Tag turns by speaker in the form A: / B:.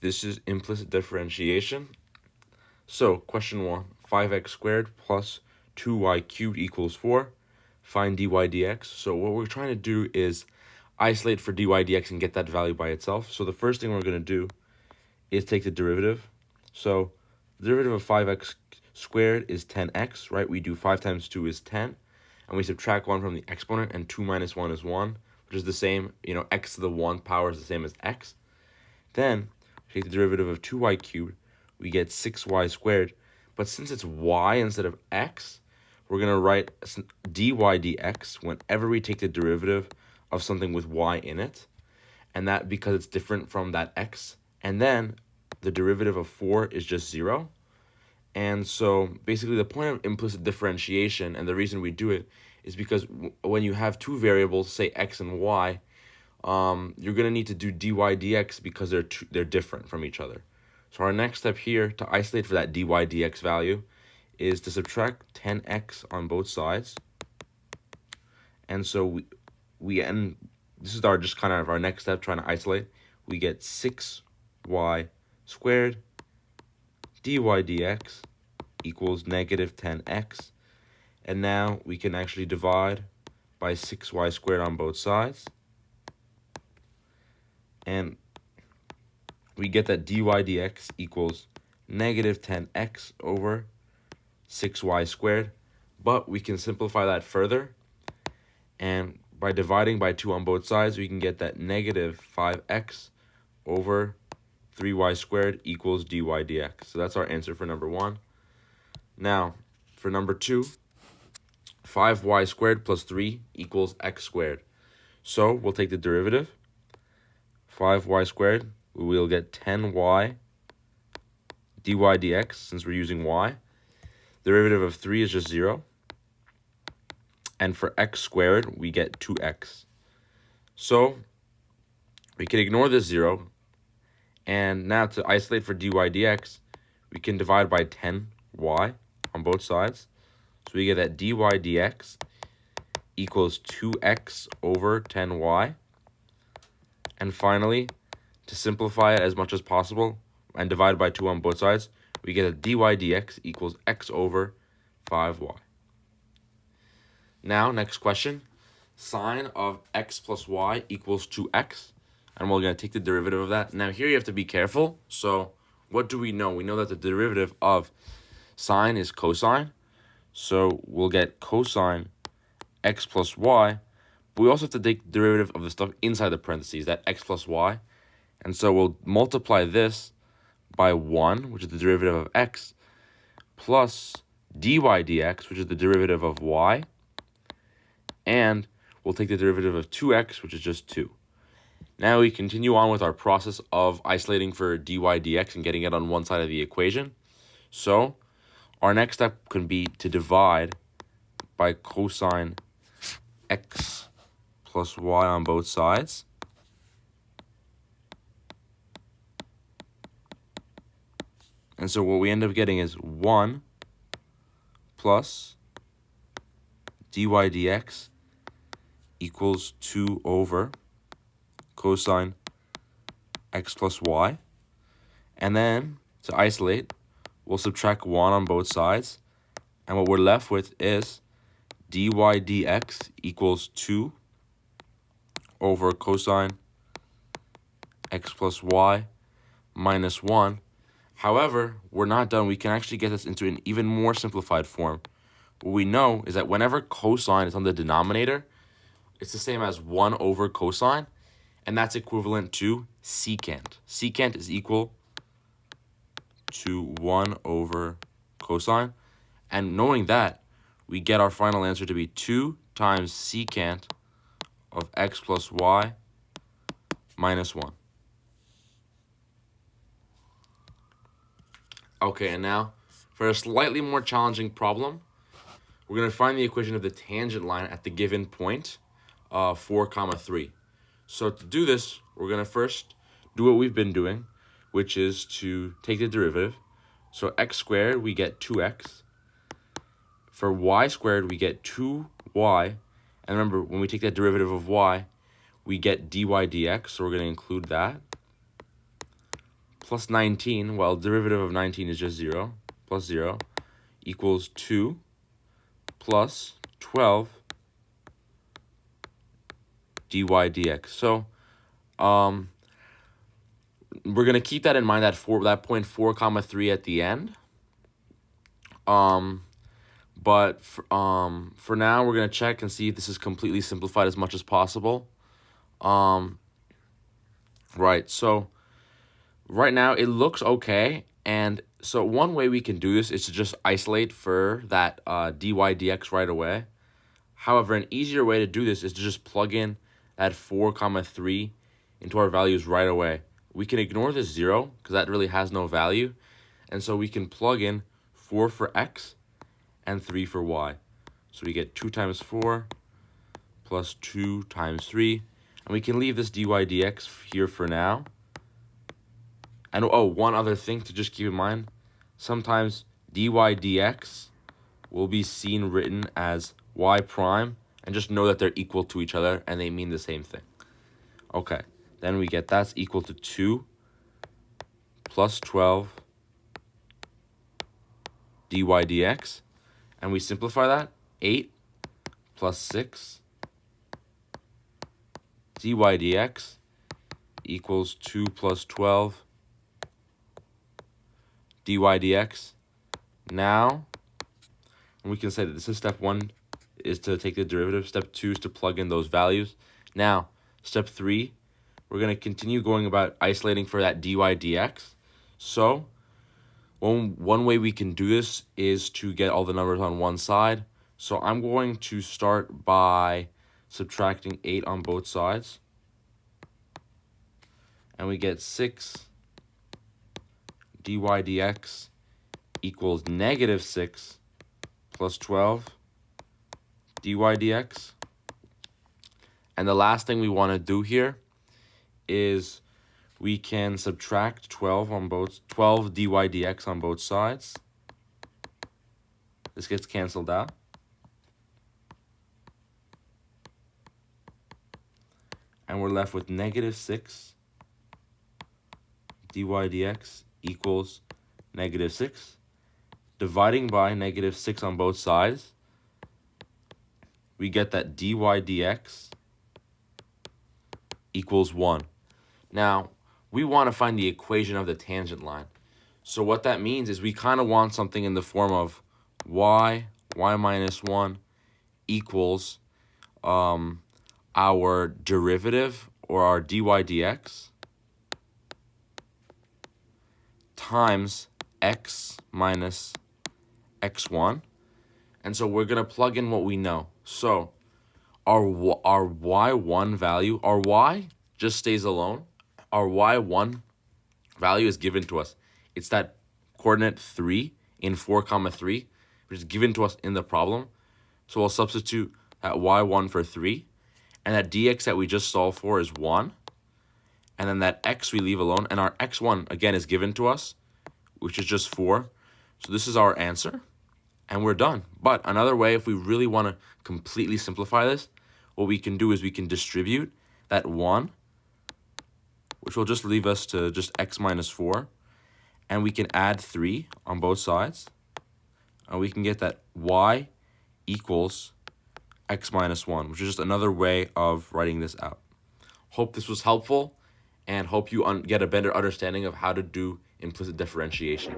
A: This is implicit differentiation. So, question 1, 5x squared plus 2y cubed equals 4. Find dy dx. So what we're trying to do is isolate for dy dx and get that value by itself. So the first thing we're going to do is take the derivative. So the derivative of 5x squared is 10x, right? We do 5 times 2 is 10. And we subtract 1 from the exponent, and 2 minus 1 is 1, which is the same, x to the 1 power is the same as x. Then we take the derivative of 2y cubed, we get 6y squared. But since it's y instead of x, we're going to write dy dx whenever we take the derivative of something with y in it. And that because it's different from that x. And then the derivative of 4 is just 0. And so basically the point of implicit differentiation, and the reason we do it, is because when you have two variables, say x and y, you're going to need to do dy dx because they're different from each other. So our next step here to isolate for that dy dx value is to subtract 10x on both sides. And so we end, this is just kind of our next step trying to isolate. We get 6y squared dy dx equals negative 10x. And now we can actually divide by 6y squared on both sides. And we get that dy dx equals negative 10x over 6y squared. But we can simplify that further. And by dividing by 2 on both sides, we can get that negative 5x over 3y squared equals dy dx. So that's our answer for number 1. Now, for number 2, 5y squared plus 3 equals x squared. So we'll take the derivative. 5y squared, we'll get 10y dy dx since we're using y. The derivative of 3 is just 0. And for x squared, we get 2x. So we can ignore this 0. And now to isolate for dy dx, we can divide by 10y on both sides. So we get that dy dx equals 2x over 10y. And finally, to simplify it as much as possible and divide by 2 on both sides, we get that dy dx equals x over 5y. Now, next question. Sine of x plus y equals 2x. And we're going to take the derivative of that. Now, here you have to be careful. So, what do we know? We know that the derivative of sine is cosine. So, we'll get cosine x plus y. But we also have to take the derivative of the stuff inside the parentheses, that x plus y. And so, we'll multiply this by 1, which is the derivative of x, plus dy dx, which is the derivative of y. And we'll take the derivative of 2x, which is just 2. Now we continue on with our process of isolating for dy dx and getting it on one side of the equation. So our next step can be to divide by cosine x plus y on both sides. And so what we end up getting is 1 plus dy dx equals 2 over cosine x plus y. And then to isolate, we'll subtract 1 on both sides. And what we're left with is dy dx equals 2 over cosine x plus y minus 1. However, we're not done. We can actually get this into an even more simplified form. What we know is that whenever cosine is on the denominator, it's the same as 1 over cosine, and that's equivalent to secant. Secant is equal to 1 over cosine. And knowing that, we get our final answer to be 2 times secant of x plus y minus 1. Okay, and now for a slightly more challenging problem, we're going to find the equation of the tangent line at the given point, 4, 3. So to do this, we're going to first do what we've been doing, which is to take the derivative. So x squared, we get 2x. For y squared, we get 2y. And remember, when we take that derivative of y, we get dy dx, so we're going to include that. plus 19, well, derivative of 19 is just 0, plus 0, equals 2 plus 12 dy dx. So we're going to keep that in mind, that point 4 comma 3 at the end. But for now, we're going to check and see if this is completely simplified as much as possible. Right, so right now it looks okay. And so one way we can do this is to just isolate for that dy dx right away. However, an easier way to do this is to just plug in that 4 comma 3 into our values right away. We can ignore this 0 because that really has no value. And so we can plug in 4 for x and 3 for y. So we get 2 times 4 plus 2 times 3. And we can leave this dy dx here for now. And oh, one other thing to just keep in mind. Sometimes dy dx will be seen written as y prime. And just know that they're equal to each other and they mean the same thing. Okay, then we get that's equal to 2 plus 12 dy dx. And we simplify that. 8 plus 6 dy dx equals 2 plus 12 dy dx. Now, we can say that this is step 1 is to take the derivative. Step 2 is to plug in those values. Now, step 3, we're going to continue going about isolating for that dy dx. So, one way we can do this is to get all the numbers on one side. So I'm going to start by subtracting 8 on both sides. And we get 6 dy dx equals negative 6 plus 12 dy dx. And the last thing we want to do here is we can subtract 12 dy dx on both sides. This gets canceled out. And we're left with negative 6 dy dx equals negative 6. Dividing by negative 6 on both sides, we get that dy dx equals 1. Now, we want to find the equation of the tangent line. So what that means is we kind of want something in the form of y minus 1 equals our derivative, or our dy dx, times x minus x1. And so we're going to plug in what we know. So our y1 value, our y just stays alone. Our y1 value is given to us. It's that coordinate 3 in 4 comma 3, which is given to us in the problem. So we'll substitute that y1 for 3. And that dx that we just solved for is 1. And then that x we leave alone. And our x1, again, is given to us, which is just 4. So this is our answer. And we're done. But another way, if we really want to completely simplify this, what we can do is we can distribute that 1, which will just leave us to just x minus 4. And we can add 3 on both sides. And we can get that y equals x minus 1, which is just another way of writing this out. Hope this was helpful, and hope you get a better understanding of how to do implicit differentiation.